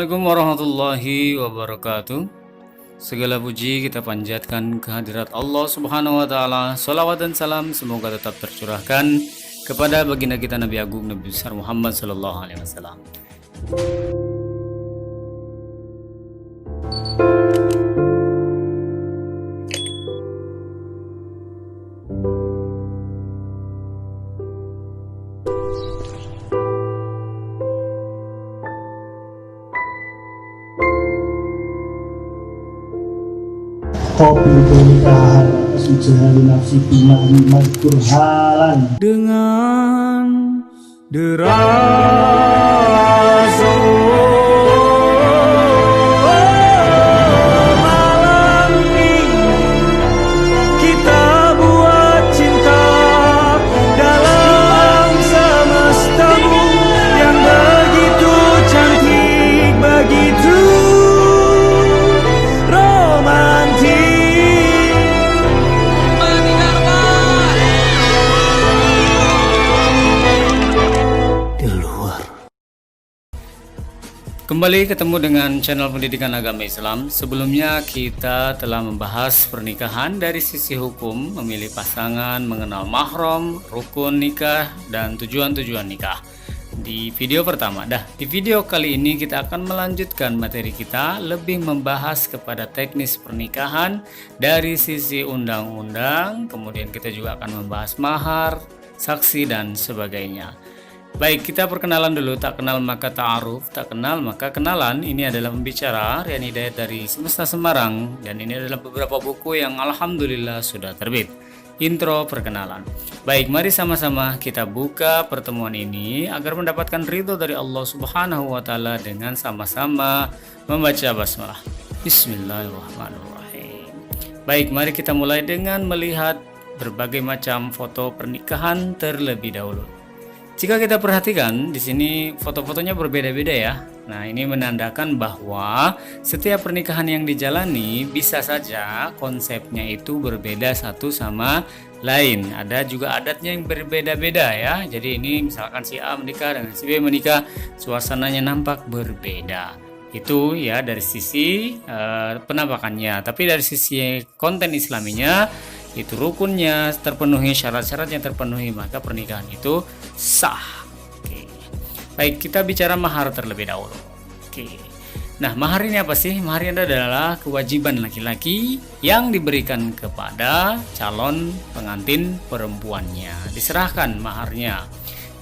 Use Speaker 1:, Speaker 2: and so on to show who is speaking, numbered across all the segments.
Speaker 1: Assalamualaikum warahmatullahi wabarakatuh. Segala puji kita panjatkan kehadirat Allah Subhanahu wa taala. Shalawat dan salam semoga tetap tercurahkan kepada baginda kita Nabi Agung Nabi besar Muhammad sallallahu alaihi wasallam.
Speaker 2: Dengan deras malam ini kita buat cinta dalam semestamu yang begitu cantik, begitu romantis.
Speaker 1: Kembali ketemu dengan channel pendidikan agama Islam. Sebelumnya kita telah membahas pernikahan dari sisi hukum, memilih pasangan, mengenal mahram, rukun nikah, dan tujuan-tujuan nikah. Di video pertama, di video kali ini kita akan melanjutkan materi kita, lebih membahas kepada teknis pernikahan dari sisi undang-undang, kemudian kita juga akan membahas mahar, saksi, dan sebagainya. Baik, kita perkenalan dulu. Tak kenal maka ta'aruf, tak kenal maka kenalan. Ini adalah pembicara Rian Hidayat dari Semesta Semarang, dan ini adalah beberapa buku yang alhamdulillah sudah terbit. Intro perkenalan. Baik, mari sama-sama kita buka pertemuan ini agar mendapatkan ridho dari Allah Subhanahu wa taala dengan sama-sama membaca basmalah. Bismillahirrahmanirrahim. Baik, mari kita mulai dengan melihat berbagai macam foto pernikahan terlebih dahulu. Jika kita perhatikan di sini foto-fotonya berbeda-beda ya. Nah, ini menandakan bahwa setiap pernikahan yang dijalani bisa saja konsepnya itu berbeda satu sama lain. Ada juga adatnya yang berbeda-beda ya. Jadi ini misalkan si A menikah dengan si B menikah, suasananya nampak berbeda. Itu ya dari sisi penampakannya. Tapi dari sisi konten islaminya, itu rukunnya terpenuhi, syarat-syaratnya terpenuhi, maka pernikahan itu sah. Oke. Baik, kita bicara mahar terlebih dahulu. Oke. Nah, mahar ini apa sih? Mahar ini adalah kewajiban laki-laki yang diberikan kepada calon pengantin perempuannya. Diserahkan maharnya.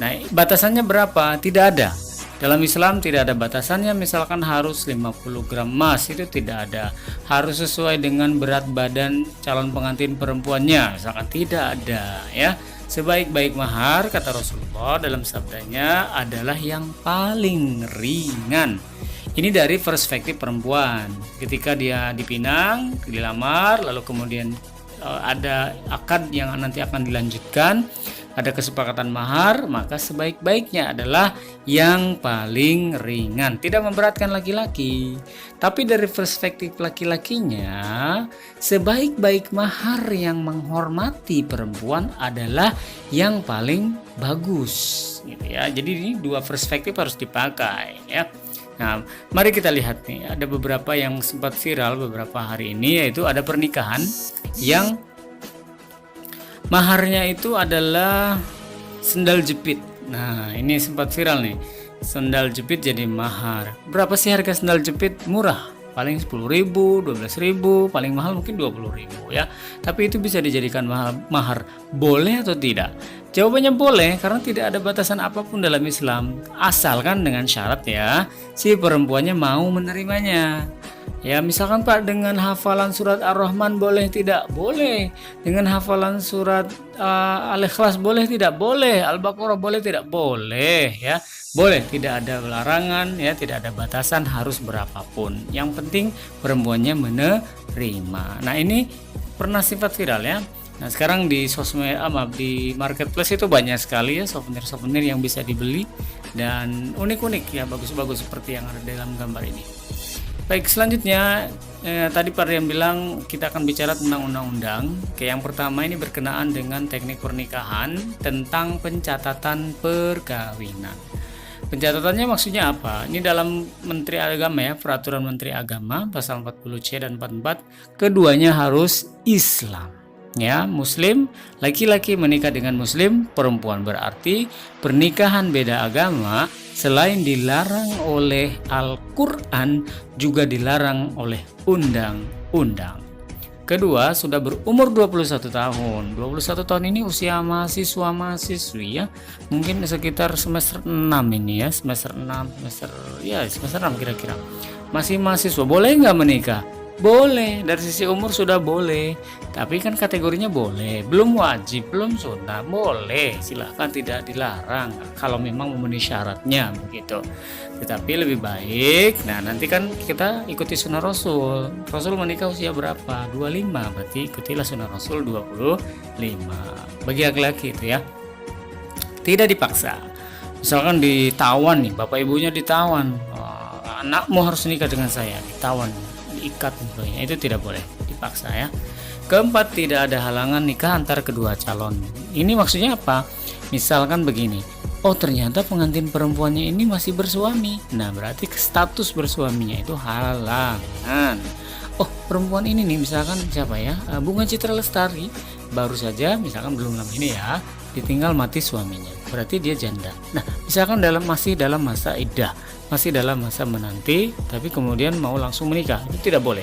Speaker 1: Nah, batasannya berapa? Tidak ada. Dalam Islam tidak ada batasannya, misalkan harus 50 gram emas, itu tidak ada. Harus sesuai dengan berat badan calon pengantin perempuannya, misalkan tidak ada ya. Sebaik-baik mahar, kata Rasulullah dalam sabdanya, adalah yang paling ringan. Ini dari perspektif perempuan. Ketika dia dipinang, dilamar, lalu kemudian ada akad yang nanti akan dilanjutkan, ada kesepakatan mahar, maka sebaik-baiknya adalah yang paling ringan, tidak memberatkan laki-laki. Tapi dari perspektif laki-lakinya, sebaik-baik mahar yang menghormati perempuan adalah yang paling bagus, gitu ya. Jadi ini dua perspektif harus dipakai ya. Nah, mari kita lihat nih, ada beberapa yang sempat viral beberapa hari ini, yaitu ada pernikahan yang maharnya itu adalah sendal jepit. Nah, ini sempat viral nih. Sendal jepit jadi mahar. Berapa sih harga sendal jepit? Murah. Paling 10.000, 12.000, paling mahal mungkin 20.000 ya. Tapi itu bisa dijadikan mahar. Boleh atau tidak? Jawabannya boleh, karena tidak ada batasan apapun dalam Islam. Asalkan dengan syarat ya, si perempuannya mau menerimanya. Ya, misalkan Pak, dengan hafalan surat Ar-Rahman boleh tidak? Boleh. Dengan hafalan surat Al-Ikhlas boleh tidak? Boleh. Al-Baqarah boleh tidak? Boleh ya. Boleh, tidak ada larangan ya, tidak ada batasan harus berapapun. Yang penting perempuannya menerima. Nah, ini pernah sempat viral ya. Nah, sekarang di sosmed, di marketplace itu banyak sekali ya souvenir-souvenir yang bisa dibeli dan unik-unik ya, bagus-bagus seperti yang ada dalam gambar ini. Baik, selanjutnya tadi Pak Rian bilang kita akan bicara tentang undang-undang. Oke, yang pertama ini berkenaan dengan teknik pernikahan tentang pencatatan perkawinan. Pencatatannya maksudnya apa? Ini dalam Menteri Agama ya, Peraturan Menteri Agama pasal 40C dan 44, keduanya harus Islam. Ya, Muslim, laki-laki menikah dengan Muslim, perempuan, berarti pernikahan beda agama selain dilarang oleh Al-Quran juga dilarang oleh undang-undang. Kedua, sudah berumur 21 tahun. 21 tahun ini usia mahasiswa-mahasiswi ya. Mungkin sekitar semester 6 ini ya, semester 6 kira-kira. Masih mahasiswa, boleh nggak menikah? Boleh, dari sisi umur sudah boleh. Tapi kan kategorinya boleh, belum wajib, belum sunnah, boleh. Silahkan, tidak dilarang kalau memang memenuhi syaratnya begitu. Tetapi lebih baik, nah nanti kan kita ikuti sunnah Rasul. Rasul menikah usia berapa? 25, berarti ikutilah sunnah Rasul 25. Bagi laki-laki itu ya, tidak dipaksa. Misalkan ditawan nih, bapak ibunya ditawan, anakmu harus nikah dengan saya, ditawan, diikat misalnya, itu tidak boleh dipaksa ya. Keempat, tidak ada halangan nikah antar kedua calon. Ini maksudnya apa? Misalkan begini, oh ternyata pengantin perempuannya ini masih bersuami, nah berarti status bersuaminya itu halangan. Oh perempuan ini nih, misalkan siapa ya, Bunga Citra Lestari, baru saja misalkan belum lama ini ya ditinggal mati suaminya, berarti dia janda. Nah misalkan masih dalam masa iddah, masih dalam masa menanti, tapi kemudian mau langsung menikah, itu tidak boleh.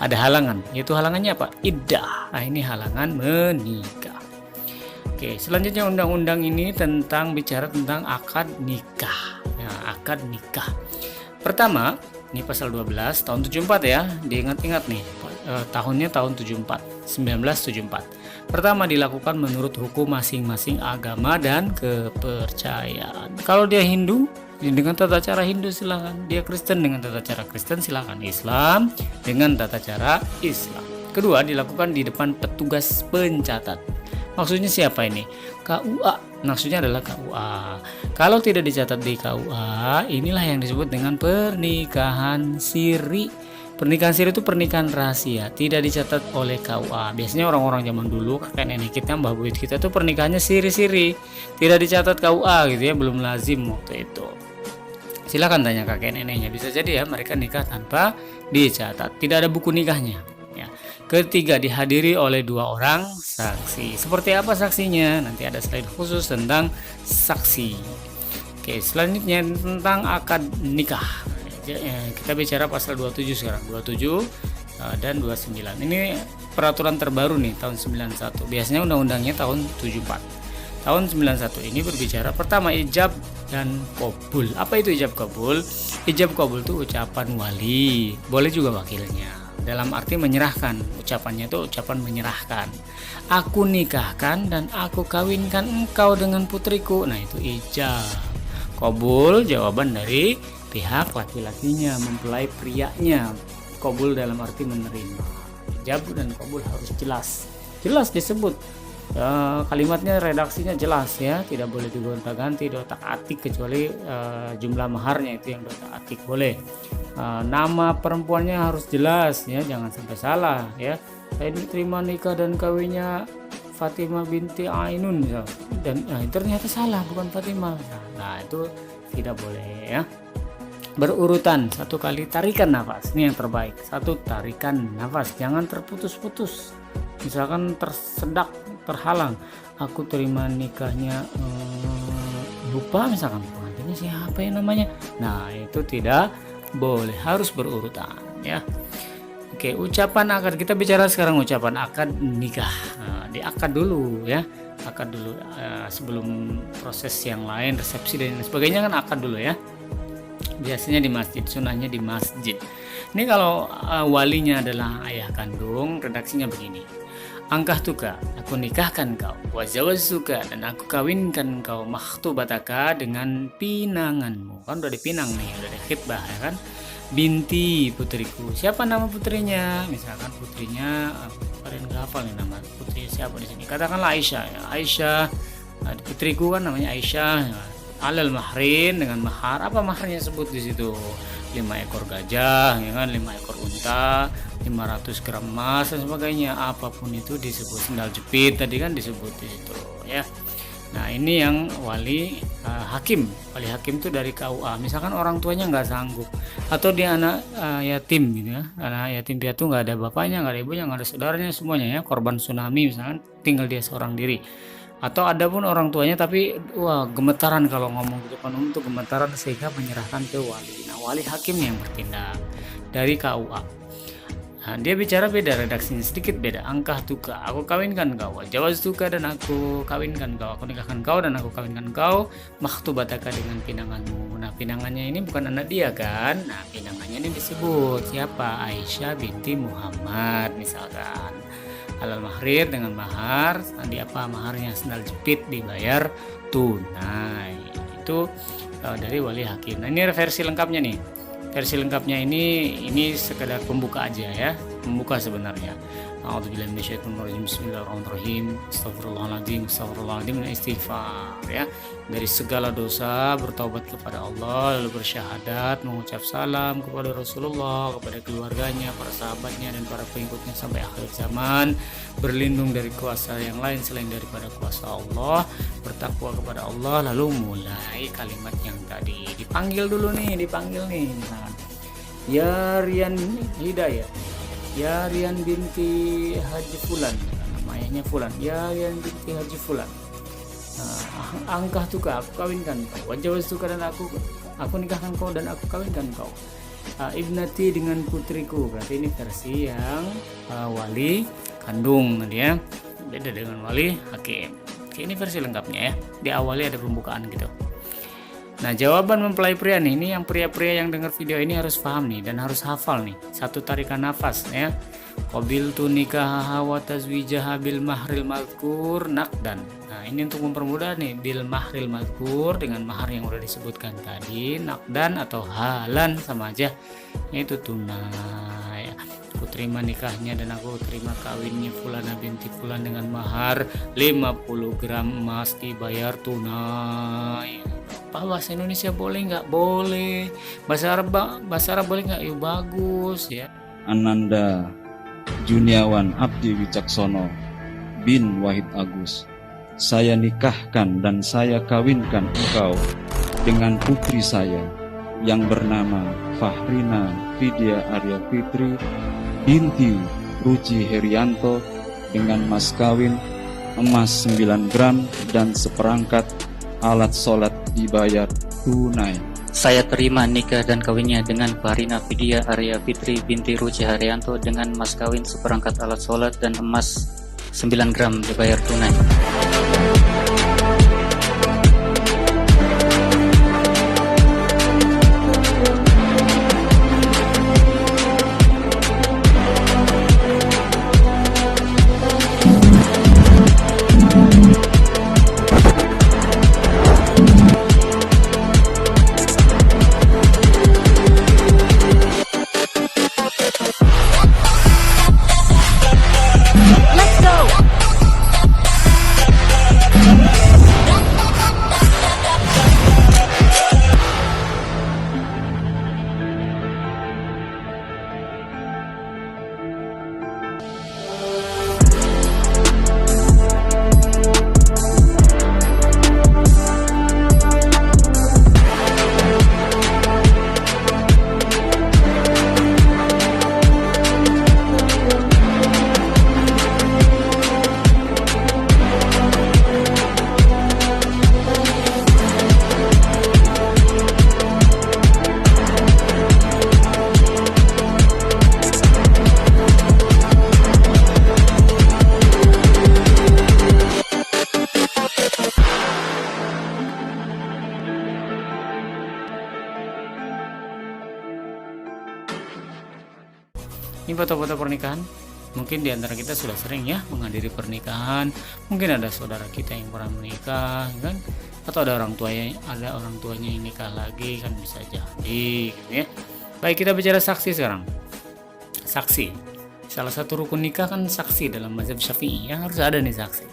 Speaker 1: Ada halangan, yaitu halangannya apa? Iddah. Nah ini halangan menikah. Oke, selanjutnya undang-undang ini bicara tentang akad nikah. Nah, akad nikah. Pertama, ini pasal 12 tahun 74 ya. Diingat-ingat nih, tahunnya tahun 74, 1974. Pertama, dilakukan menurut hukum masing-masing agama dan kepercayaan. Kalau dia Hindu, dengan tata cara Hindu silakan. Dia Kristen dengan tata cara Kristen silakan. Islam dengan tata cara Islam. Kedua, dilakukan di depan petugas pencatat. Maksudnya siapa ini? KUA. Maksudnya adalah KUA. Kalau tidak dicatat di KUA, inilah yang disebut dengan pernikahan siri. Pernikahan siri itu pernikahan rahasia, tidak dicatat oleh KUA. Biasanya orang-orang zaman dulu, kakek nenek kita, mbah buyut kita tuh pernikahannya siri-siri, tidak dicatat KUA gitu ya, belum lazim waktu itu. Silakan tanya kakek neneknya, bisa jadi ya mereka nikah tanpa dicatat, tidak ada buku nikahnya. Ya. Ketiga, dihadiri oleh 2 orang saksi. Seperti apa saksinya? Nanti ada slide khusus tentang saksi. Oke, selanjutnya tentang akad nikah. Kita bicara pasal 27 sekarang, 27 dan 29. Ini peraturan terbaru nih tahun 91. Biasanya undang-undangnya tahun 74. Tahun 91 ini berbicara pertama ijab dan qabul. Apa itu ijab qabul? Ijab qabul itu ucapan wali, boleh juga wakilnya. Dalam arti menyerahkan, ucapannya itu ucapan menyerahkan. Aku nikahkan dan aku kawinkan engkau dengan putriku. Nah itu ijab. Qabul jawaban dari pihak laki-lakinya mempelai prianya. Qabul dalam arti menerima. Ijab dan qabul harus jelas disebut. Kalimatnya, redaksinya jelas ya, tidak boleh digonta-ganti, diotak-atik, kecuali jumlah maharnya itu yang diotak-atik boleh. Nama perempuannya harus jelas ya, jangan sampai salah ya. Saya diterima nikah dan kawinnya Fatimah binti Ainun ya. Dan ternyata salah, bukan Fatimah. Nah itu tidak boleh ya. Berurutan, 1 kali tarikan nafas, ini yang terbaik. 1 tarikan nafas, jangan terputus-putus. Misalkan tersedak, terhalang, aku terima nikahnya lupa misalkan pengantinnya siapa ya namanya. Nah itu tidak boleh, harus berurutan ya. Oke, ucapan akad, kita bicara sekarang ucapan akad nikah. Diakad dulu ya, akad dulu sebelum proses yang lain, resepsi dan sebagainya kan akad dulu ya. Biasanya di masjid, sunahnya di masjid. Ini kalau walinya adalah ayah kandung, redaksinya begini. Angkah tuka, aku nikahkan kau, wazawazzuka, dan aku kawinkan kau, makhtubataka, dengan pinanganmu. Kan udah dipinang nih, udah khitbah ya kan. Binti, putriku. Siapa nama putrinya? Misalkan putrinya, kalian nggak hafal nih nama putri siapa di sini. Katakanlah Aisyah. Ya. Aisyah, putriku kan namanya Aisyah. Alal mahrin, dengan mahar. Apa maharnya sebut di situ? 5 ekor gajah, ya kan, 5 ekor unta, 500 gram emas dan sebagainya. Apapun itu disebut, sendal jepit tadi kan disebut di situ ya. Nah ini yang wali hakim. Wali hakim itu dari KUA. Misalkan orang tuanya nggak sanggup, atau dia anak yatim gitu ya, anak yatim piatu, nggak ada bapaknya, nggak ada ibunya, nggak ada saudaranya, semuanya ya, korban tsunami misalkan, tinggal dia seorang diri. Atau ada pun orang tuanya tapi wah gemetaran kalau ngomong gitu kan, untuk gemetaran sehingga menyerahkan ke wali. Nah wali hakim yang bertindak dari KUA. Nah, dia bicara beda, redaksinya sedikit beda. Angkah tuka, aku kawinkan kau. Jawaz tuka, dan aku kawinkan kau. Aku nikahkan kau dan aku kawinkan kau. Maktubataka, dengan pinanganmu. Nah pinangannya ini bukan anak dia kan. Nah pinangannya ini disebut siapa? Aisyah binti Muhammad misalkan. Halal mahrir dengan mahar. Tadi apa maharnya? Sendal jepit, dibayar tunai. Itu dari wali hakim. Nah ini versi lengkapnya nih. Versi lengkapnya ini sekedar pembuka aja ya, pembuka sebenarnya. A'udzubillahi minasyaitonirrajim. Bismillahirrahmanirrahim. Astagfirullahaladzim, istighfar ya. Dari segala dosa bertaubat kepada Allah, lalu bersyahadat, mengucap salam kepada Rasulullah, kepada keluarganya, para sahabatnya, dan para pengikutnya sampai akhir zaman. Berlindung dari kuasa yang lain selain daripada kuasa Allah, bertakwa kepada Allah, lalu mulai kalimat yang tadi. Dipanggil nih misalkan. Ya Rian Hidayah, ya Rian binti Haji Fulan, nama ayahnya Fulan. Ya Rian binti Haji Fulan, angkah tuka, aku kawinkan kau. Wajawaz tuka, dan aku nikahkan kau dan aku kawinkan kau. Ibnati, dengan putriku. Berarti ini versi yang wali kandung ya, beda dengan wali hakim. Oke, ini versi lengkapnya ya. Di awalnya ada pembukaan gitu. Nah jawaban mempelai pria nih, ini yang pria-pria yang dengar video ini harus paham nih dan harus hafal nih. Satu tarikan nafas ya. Qabiltu nikahaha wa tazwijaha bil mahril mazkur nakdan. Nah ini untuk mempermudah nih, bil mahril mazkur, dengan mahar yang udah disebutkan tadi. Nakdan atau halan sama aja, yaitu tunai. Aku terima nikahnya dan aku terima kawinnya Fulana binti Fulan dengan mahar 50 gram emas, dibayar tunai. Pak, bahasa Indonesia boleh nggak? Boleh. Bahasa Arab boleh nggak? Yuk bagus ya.
Speaker 3: Ananda Juniawan Abdi Wicaksono bin Wahid Agus, saya nikahkan dan saya kawinkan engkau dengan putri saya yang bernama Fahrina Vidya Arya Fitri binti Ruci Herianto dengan mas kawin emas 9 gram dan seperangkat alat sholat, dibayar tunai.
Speaker 4: Saya terima nikah dan kawinnya dengan Fahrina Vidya Arya Fitri binti Ruci Haryanto dengan mas kawin seperangkat alat sholat dan emas 9 gram, dibayar tunai.
Speaker 1: Ini foto-foto pernikahan. Mungkin diantara kita sudah sering ya menghadiri pernikahan. Mungkin ada saudara kita yang pernah menikah, kan? Atau ada orang tuanya yang nikah lagi, kan bisa jadi, gitu ya. Baik, kita bicara saksi sekarang. Saksi, salah satu rukun nikah kan saksi dalam mazhab Syafi'i, yang harus ada nih saksi,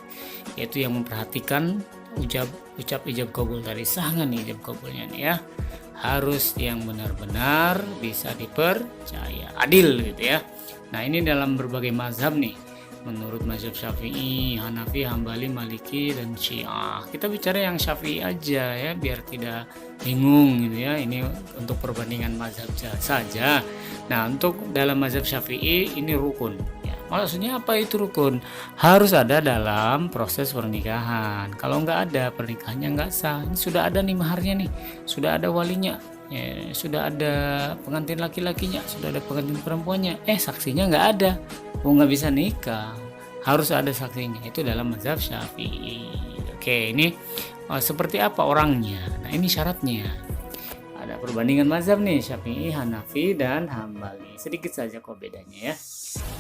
Speaker 1: yaitu yang memperhatikan ucap ijab kabul tadi. Sah nggak nih ijab kabulnya nih ya? Harus yang benar-benar bisa dipercaya, adil gitu ya. Nah ini dalam berbagai mazhab nih, menurut mazhab Syafi'i, Hanafi, Hambali, Maliki, dan Syiah. Kita bicara yang Syafi'i aja ya, biar tidak bingung gitu ya. Ini untuk perbandingan mazhab saja. Nah, untuk dalam mazhab Syafi'i ini rukun. Ya, maksudnya apa itu rukun? Harus ada dalam proses pernikahan. Kalau nggak ada, pernikahannya nggak sah. Ini sudah ada nih maharnya nih, sudah ada walinya. Ya, sudah ada pengantin laki-lakinya, sudah ada pengantin perempuannya, saksinya nggak ada, nggak bisa nikah, harus ada saksinya. Itu dalam mazhab Syafi'i. Oke, ini seperti apa orangnya? Nah, ini syaratnya. Ada perbandingan mazhab nih, Syafi'i, Hanafi, dan Hambali. Sedikit saja kok bedanya ya,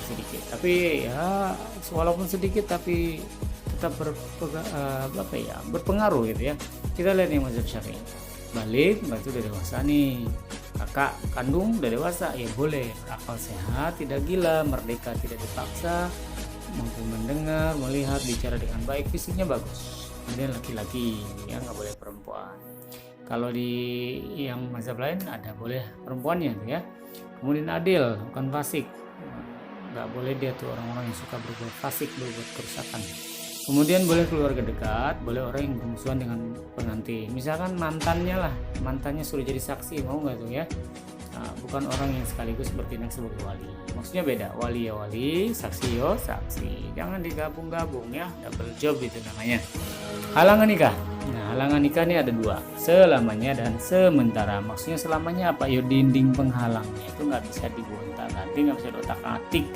Speaker 1: sedikit. Tapi ya walaupun sedikit tapi tetap berpengaruh gitu ya. Kita lihat nih mazhab Syafi'i. Balik, berarti udah dewasa nih. Kakak kandung udah dewasa, ya boleh. Akal sehat, tidak gila, merdeka, tidak dipaksa, mampu mendengar, melihat, bicara dengan baik, fisiknya bagus. Kemudian laki-laki, ya nggak boleh perempuan. Kalau di yang mazhab lain ada boleh perempuannya tuh ya. Kemudian adil, bukan fasik. Nggak boleh dia tuh orang-orang yang suka berbuat fasik, berbuat kerusakan. Kemudian boleh keluarga dekat, boleh orang yang bermusuhan dengan pengantin. Misalkan mantannya sudah jadi saksi, mau nggak tuh ya? Nah, bukan orang yang sekaligus bertindak sebagai wali. Maksudnya beda, wali ya wali, saksi ya saksi. Jangan digabung-gabung ya, double job itu namanya. Halangan nikah. Nah, halangan nikah ini ada dua, selamanya dan sementara. Maksudnya selamanya apa? Ya dinding penghalangnya itu nggak bisa digonta-ganti, nggak bisa diotak-atik.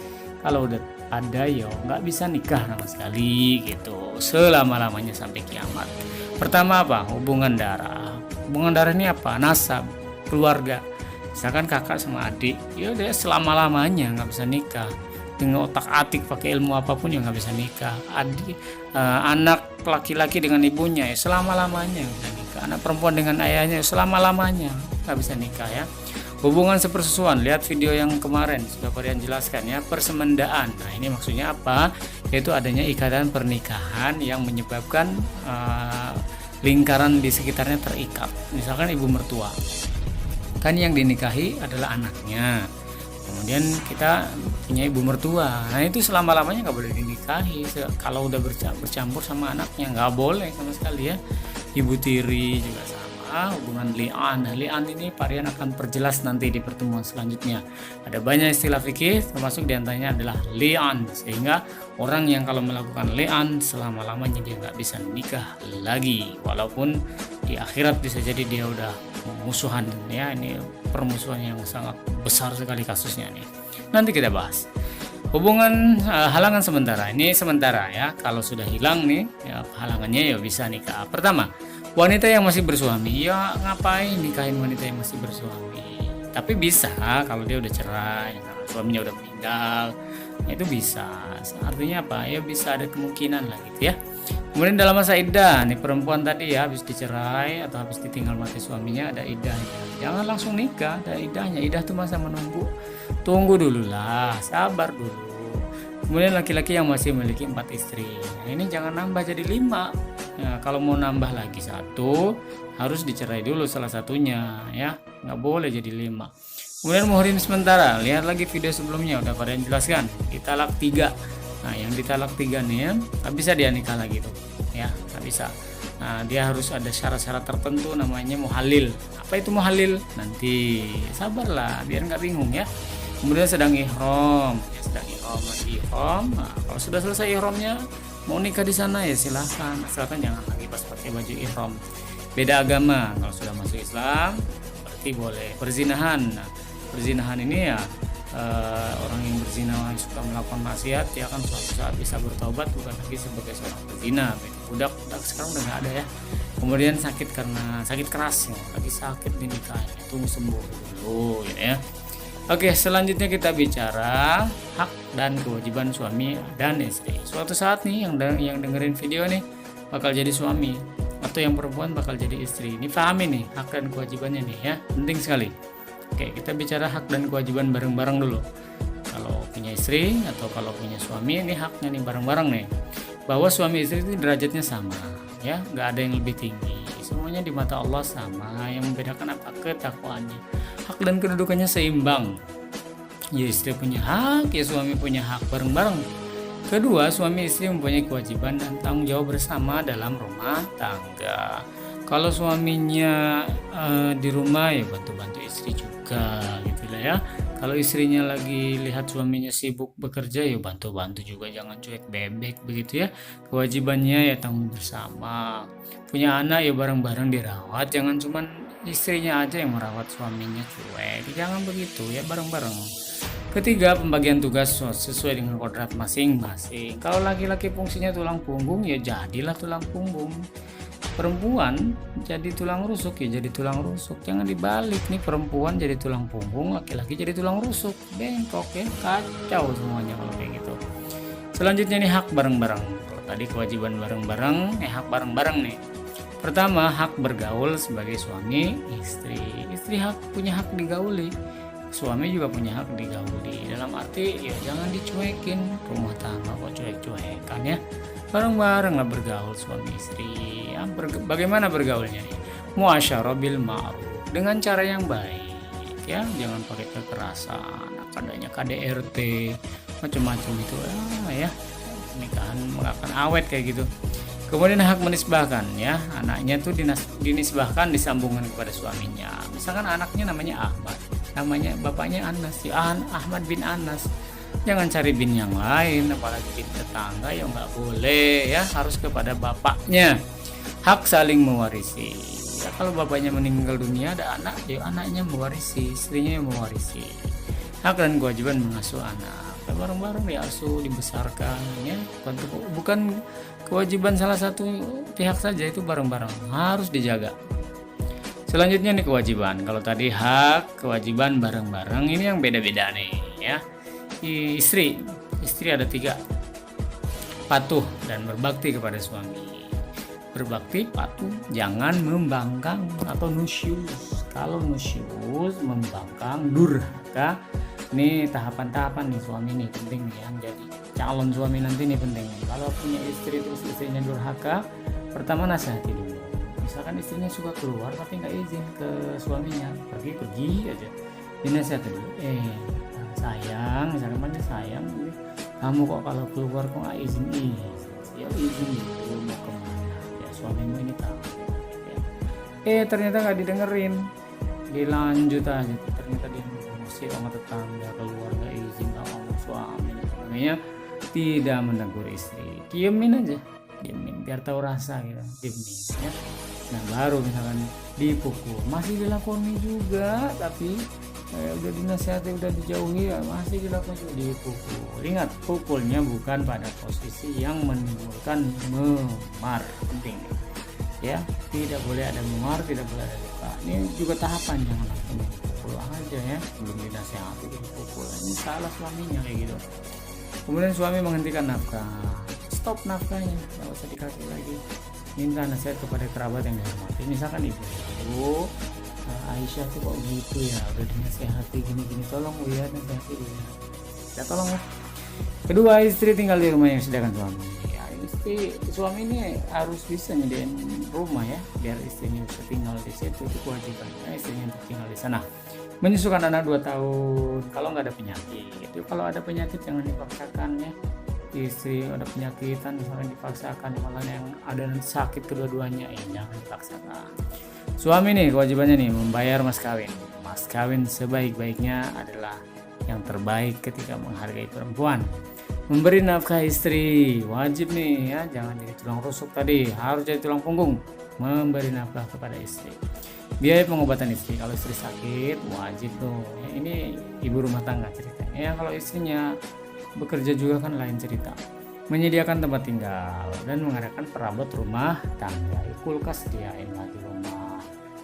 Speaker 1: Kalau udah ada ya nggak bisa nikah sama sekali gitu, selama-lamanya sampai kiamat. Pertama apa? Hubungan darah. Hubungan darah ini apa? Nasab, keluarga. Misalkan kakak sama adik, ya dia selama-lamanya nggak bisa nikah. Dengan otak-atik pakai ilmu apapun ya nggak bisa nikah. Anak laki-laki dengan ibunya ya selama-lamanya nggak bisa nikah. Anak perempuan dengan ayahnya ya selama-lamanya nggak bisa nikah ya. Hubungan sepersusuan, lihat video yang kemarin sudah kalian jelaskan ya, persemendaan. Nah, ini maksudnya apa? Yaitu adanya ikatan pernikahan yang menyebabkan lingkaran di sekitarnya terikat. Misalkan ibu mertua, kan yang dinikahi adalah anaknya. Kemudian kita punya ibu mertua. Nah, itu selama-lamanya nggak boleh dinikahi. Kalau udah bercampur sama anaknya nggak boleh sama sekali ya. Ibu tiri juga sama. Hubungan li'an. Nah, li'an ini Parian akan perjelas nanti di pertemuan selanjutnya. Ada banyak istilah fikih, termasuk diantaranya adalah li'an, sehingga orang yang kalau melakukan li'an selama-lamanya dia nggak bisa nikah lagi, walaupun di akhirat bisa jadi dia udah musuhan ya. Ini permusuhan yang sangat besar sekali kasusnya nih. Nanti kita bahas. Hubungan halangan sementara, ini sementara ya. Kalau sudah hilang nih ya, halangannya ya bisa nikah. Pertama, wanita yang masih bersuami, ya ngapain nikahin wanita yang masih bersuami? Tapi bisa kalau dia udah cerai, suaminya udah meninggal, itu bisa. Artinya apa? Ya bisa ada kemungkinan lah gitu ya. Kemudian dalam masa iddah, nih perempuan tadi ya habis dicerai atau habis ditinggal mati suaminya, ada iddahnya. Jangan langsung nikah, ada iddahnya. Iddah tuh masa menunggu. Tunggu dulu lah, sabar dulu. Kemudian laki-laki yang masih memiliki 4 istri, nah, ini jangan nambah jadi 5. Ya, kalau mau nambah lagi 1 harus dicerai dulu salah satunya ya, nggak boleh jadi 5. Kemudian muhrim sementara, lihat lagi video sebelumnya udah pada jelaskan, ditalak 3. Nah, yang ditalak 3 nih ya nggak bisa dia nikah lagi tuh ya, nggak bisa. Nah, dia harus ada syarat-syarat tertentu, namanya muhalil. Apa itu muhalil? Nanti sabarlah biar nggak bingung ya. Kemudian sedang ihram, ya sedang ihram. Nah, kalau sudah selesai ihramnya mau nikah di sana ya silahkan, asalkan jangan lagi pas pakai baju ihram. Beda agama, kalau sudah masuk Islam berarti boleh. Perzinahan, nah, perzinahan ini ya orang yang berzina yang suka melakukan maksiat, dia akan suatu saat bisa bertobat, bukan lagi sebagai seorang berzina. Budak sekarang udah nggak ada ya. Kemudian sakit karena sakit keras ya, lagi sakit di nikah, itu sembuh dulu gitu ya. Oke, selanjutnya kita bicara hak dan kewajiban suami dan istri. Suatu saat nih yang dengerin video nih bakal jadi suami, atau yang perempuan bakal jadi istri. Ini pahami nih hak dan kewajibannya nih ya, penting sekali. Oke, kita bicara hak dan kewajiban bareng-bareng dulu. Kalau punya istri atau kalau punya suami, ini haknya nih bareng-bareng nih. Bahwa suami istri itu derajatnya sama ya, nggak ada yang lebih tinggi. Semuanya di mata Allah sama, yang membedakan apa? Ketakwaannya. Hak dan kedudukannya seimbang. Ya istri punya hak, ya suami punya hak, bareng-bareng. Kedua, suami istri mempunyai kewajiban dan tanggung jawab bersama dalam rumah tangga. Kalau suaminya di rumah ya bantu-bantu istri juga gitu lah ya. Kalau istrinya lagi lihat suaminya sibuk bekerja ya bantu-bantu juga, jangan cuek bebek begitu ya. Kewajibannya ya tanggung bersama. Punya anak ya bareng-bareng dirawat, jangan cuman istrinya aja yang merawat suaminya cuek. Jangan begitu ya, bareng-bareng. Ketiga, pembagian tugas sesuai dengan kodrat masing-masing. Kalau laki-laki fungsinya tulang punggung ya jadilah tulang punggung. Perempuan jadi tulang rusuk ya jadi tulang rusuk. Jangan dibalik nih, perempuan jadi tulang punggung, laki-laki jadi tulang rusuk. Bengkok ya, kacau semuanya kalau kayak gitu. Selanjutnya nih hak bareng-bareng. Kalau tadi kewajiban bareng-bareng, hak bareng-bareng nih. Pertama, hak bergaul sebagai suami istri. Istri punya hak digauli. Suami juga punya hak digauli. Dalam arti ya jangan dicuekin rumah tangga kok cuek-cuekan ya. Bareng-bareng lah bergaul suami istri ya. Bagaimana bergaulnya nih? Muasyarah bil ma'ruf, dengan cara yang baik ya, jangan pakai kekerasan, adanya KDRT macam-macam itu ya. Pernikahan nggak akan awet kayak gitu. Kemudian hak menisbahkan ya, anaknya tuh dinisbahkan, disambungkan kepada suaminya. Misalkan anaknya namanya Ahmad, namanya bapaknya Anas ya, Ahmad bin Anas. Jangan cari bin yang lain, apalagi bin tetangga ya nggak boleh ya, harus kepada bapaknya. Hak saling mewarisi ya, kalau bapaknya meninggal dunia ada anak ya anaknya mewarisi, istrinya yang mewarisi. Hak dan kewajiban mengasuh anak ya, bareng-bareng diasuh, dibesarkan ya, bukan kewajiban salah satu pihak saja, itu bareng-bareng harus dijaga. Selanjutnya nih kewajiban. Kalau tadi hak, kewajiban bareng-bareng, ini yang beda-beda nih ya. Istri ada 3. Patuh dan berbakti kepada suami. Berbakti, patuh, jangan membangkang atau nusyus. Kalau nusyus, membangkang, durhaka, ini tahapan-tahapan nih suami nih penting nih yang jadi calon suami nanti nih penting. Kalau punya istri terus istrinya durhaka, pertama nasihati dulu. Misalkan istrinya suka keluar tapi nggak izin ke suaminya, pergi aja, dinasihati dulu. Sayang, misalkan mana sayang, kamu kok kalau keluar kok nggak izin? Ya izin dulu, mau kemana? Ya suamimu ini tahu. Ya. Ternyata nggak didengerin, dilanjut aja. Ternyata dia emosi sama tetangga, keluar nggak izin sama suami. Namanya tidak menegur istri, diemin aja, biar tahu rasa gitu, diemin ya. Nah baru misalkan dipukul, masih dilakoni juga, tapi udah dinasihati, udah dijauhi ya masih dilakukan juga, dipukul. Ingat, pukulnya bukan pada posisi yang menimbulkan memar, penting ya, tidak boleh ada memar, tidak boleh ada luka. Ini juga tahapan, jangan langsung dipukul aja ya, belum dinasihati dipukul, ini salah suaminya kayak gitu. Kemudian suami menghentikan nafkah, stop nafkahnya, nggak usah dikasih lagi. Minta nasihat kepada kerabat yang dihormati, misalkan ibu, Aisyah tuh kok gitu ya, udah dinasehati gini-gini, tolong ya nasehati dia ya, tolong ya. Kedua, istri tinggal di rumah yang disediakan suami ya, suami ini harus bisa nyediain rumah ya, biar istrinya bisa tinggal di situ, itu kewajiban istrinya untuk tinggal di sana. Menyusukan anak 2 tahun kalau nggak ada penyakit, itu kalau ada penyakit jangan dipaksakan ya. Istri ada penyakitan misalnya dipaksakan, malah yang ada sakit kedua-duanya jangan dipaksakan. Suami nih kewajibannya nih membayar mas kawin. Mas kawin sebaik-baiknya adalah yang terbaik ketika menghargai perempuan. Memberi nafkah istri wajib nih ya, jangan jadi tulang rusuk tadi, harus jadi tulang punggung. Memberi nafkah kepada istri. Biaya pengobatan istri, kalau istri sakit wajib tuh ya, ini ibu rumah tangga ceritanya ya. Kalau istrinya bekerja juga kan lain cerita. Menyediakan tempat tinggal dan mengadakan perabot rumah tangga. Kulkas sediain lah di rumah.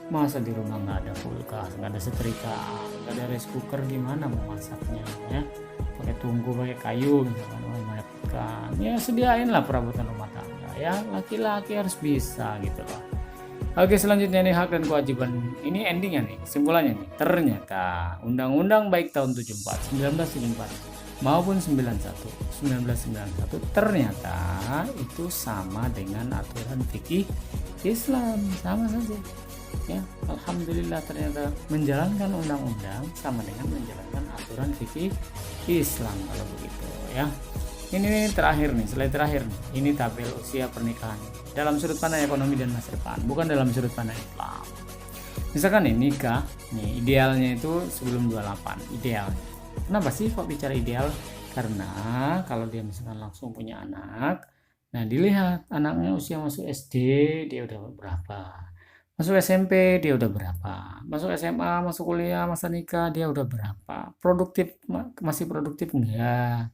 Speaker 1: Masa di rumah nggak ada kulkas, nggak ada setrika, nggak ada rice cooker, gimana mau masaknya ya? Pakai tungku, pakai kayu misalkan, kan ya sediain lah perabotan rumah tangga ya. Laki-laki harus bisa gitu loh. Oke, selanjutnya nih hak dan kewajiban. Ini endingnya nih, kesimpulannya nih. Ternyata Undang-Undang Baik tahun 1974 maupun 1991 ternyata itu sama dengan aturan fikih Islam, sama saja ya. Alhamdulillah, ternyata menjalankan undang-undang sama dengan menjalankan aturan fikih Islam kalau begitu ya. Ini terakhir nih, slide terakhir nih. Ini tabel usia pernikahan dalam sudut pandang ekonomi dan masa depan, bukan dalam sudut pandang Islam. Misalkan nih nikah, nih idealnya itu sebelum 28, idealnya. Kenapa sih kok bicara ideal? Karena kalau dia misalkan langsung punya anak, nah dilihat anaknya usia masuk SD dia udah berapa, masuk SMP dia udah berapa, masuk SMA, masuk kuliah, masa nikah dia udah berapa, produktif masih produktif enggak,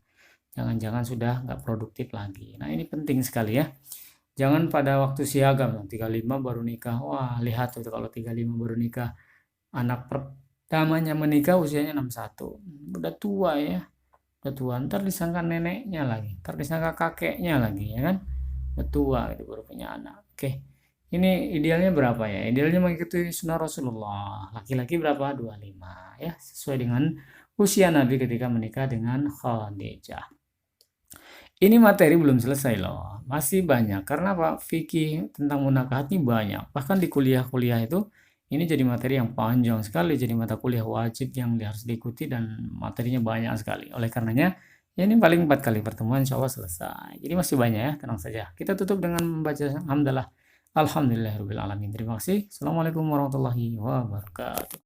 Speaker 1: jangan-jangan sudah nggak produktif lagi. Nah ini penting sekali ya. Jangan pada waktu siagam 35 baru nikah. Wah, lihat tuh kalau 35 baru nikah. Anak pertamanya menikah usianya 61. Udah tua ya. Udah tua. Ntar disangka neneknya lagi. Ntar disangka kakeknya lagi ya kan. Udah tua gitu baru punya anak. Oke. Ini idealnya berapa ya? Idealnya mengikuti sunnah Rasulullah. Laki-laki berapa? 25 ya. Sesuai dengan usia Nabi ketika menikah dengan Khadijah. Ini materi belum selesai loh, masih banyak. Karena apa? Fikih tentang munakahat ini banyak. Bahkan di kuliah-kuliah itu, ini jadi materi yang panjang sekali. Jadi mata kuliah wajib yang harus diikuti dan materinya banyak sekali. Oleh karenanya, ya ini paling 4 kali pertemuan insya Allah selesai. Jadi masih banyak ya, tenang saja. Kita tutup dengan membaca hamdalah. Alhamdulillahirrahmanirrahim. Terima kasih. Assalamualaikum warahmatullahi wabarakatuh.